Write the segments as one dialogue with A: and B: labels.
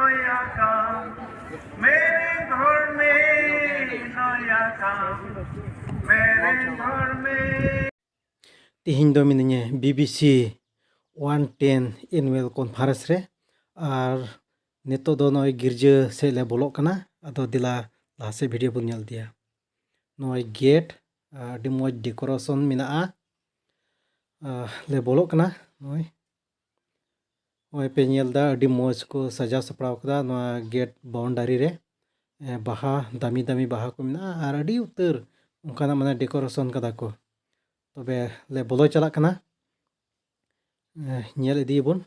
A: नया काम मेरे घर में नया काम मेरे घर में
B: तिहिन दो मिनिnya BBC 110 annual conference re ar neto do noi girja se le bolok kana ado dila lase video bun nyal dia noi gate di moj decoration mina le bolok kana noi pe nyal da adi moj ko saja sapraw kada no gate boundary re baha dami dami baha ko mina ar adi utar unkana mana decoration kada ko tobe le bolo chalak kana nyel idi bun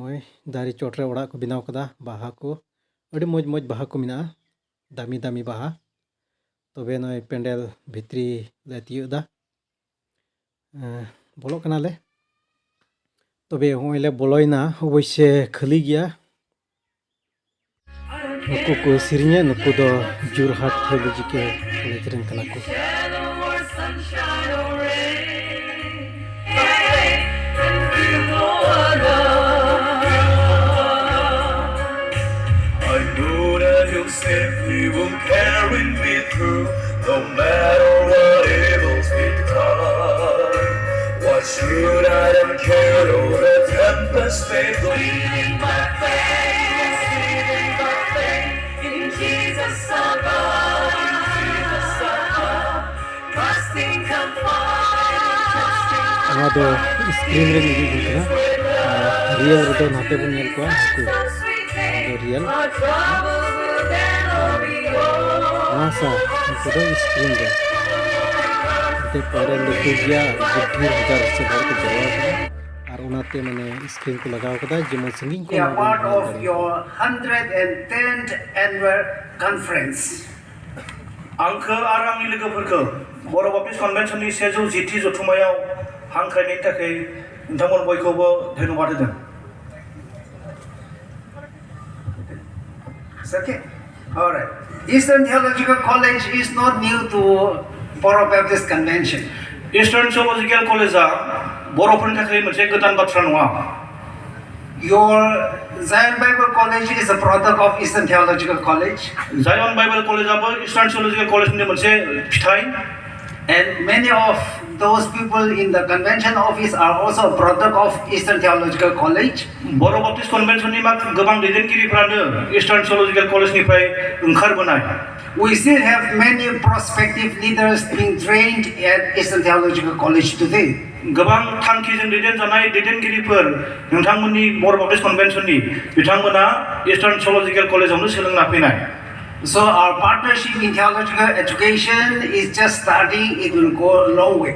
B: oi dari chotre ora ko binaw kada baha ko adi moj moj baha ko mina dami dami baha tobe noi pendel bhitri le tiyu da bolok kana le tobe hoi le boloina oboise khali gya nuku ko sirinya nuku do Jorhat Theological College ren kana ko
C: Safely will carry me through, no matter what evils become. What should I have cared? Oh, the tempest may bleeding my faith in Jesus our God, trusting comfort.
B: amado screen re nigi guna real redo nate bun nyel ko aku real masa itu do screen re te pare leku gya budhir हजार se bhar ko jawab ar unate mane screen ko lagaw kada jemon singing ko
D: a part of your 110th annual conference.
A: आंखो आरो आंनि लोगोफोरखौ बर' Baptist कन्भेन्सननि 110थि जथुम्मायाव हांख्रायनायनि थाखाय नोंथांमोन बयखौबो धन्यबाद होदों।
D: Okay, all right. Eastern Theological College is not new to Boro Baptist Convention.
A: Eastern Theological कलेजआ बर'फोरनि थाखाय मोनसे गोदान बाथ्रा नङा।
D: Your Zion Bible College is a product of Eastern Theological College.
A: जायन बाइबेल कलेजआबो इस्टार्न थिय'लजिकेल कलेजनि मोनसे फिथाइ।
D: And many of those people in the convention office are also a product of Eastern Theological College.
A: बर' बाप्टिस्ट कन्भेन्सननि गोबां दैदेनगिरिफ्रानो eastern थिय'लजिकेल कलेजनिफ्राय ओंखारबोनाय।
D: We still have many prospective leaders being trained at Eastern Theological College today.
A: गोबां थांखिजों दैदेनजानाय दैदेनगिरिफोर नोंथांमोननि बर' Baptist कन्भेन्सननि बिथांमोना eastern थिय'लजिकेल कलेजावनो सोलोंना फैनाय।
D: So our partnership in theological education is just starting. It will go a long way.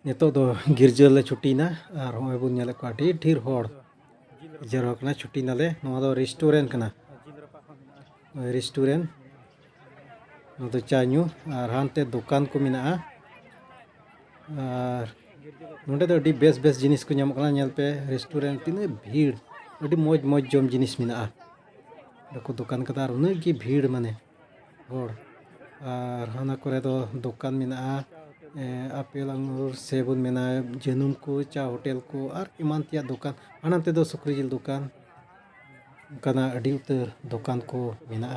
B: neto do girja le chuti na ar hoi bun nyale ko ati dhir hor jero kana chuti na le no do restaurant kana restaurant no do chanyu ar hante dukan ko mina ar nonde do di best jinis ko nyamok kana nyal pe restaurant tine bhir adi moj moj jom jinis mina dako dukan kada ar unagi bhir mane hor ar hana kore do dukan mina apel angur sebun mena jenum ko cha hotel ko ar iman tia dukan anante do sukri jil dukan kana adi utar dukan ko mena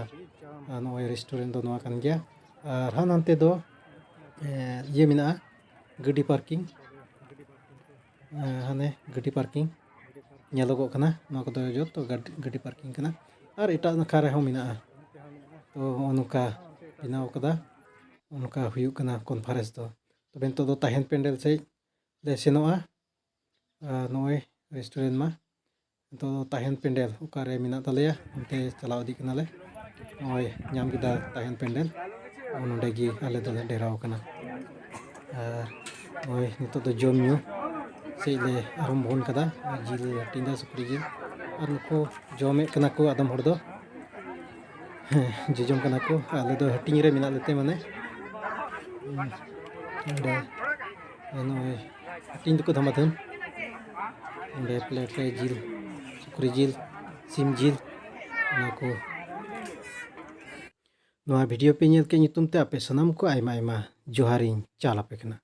B: ano restaurant do no kan gya ar hanante do ye mena gadi parking hane gadi parking nyalogo kana no ko do jot gadi parking kana ar eta nakare ho mena to onuka binaw kada onuka huyuk kana conference do tobe to do tahen pendel sei le senoa noi restaurant ma to tahen pendel ukare mina taleya onte chalao di kana le oi nyam kita tahen pendel ononde gi ale do derao kana oi nito do jom nyu sei le arum bon kada jil tinda sukri jil ar ko jome kana ko adam hor do jejom kana ko ale do hating re mina lete mane ande noi tin ko dhamathun ande plate re jil sukri jil sim jil nako noa video pe nyel ke nyutum te ape sanam ko aima aima joharin chala pe kana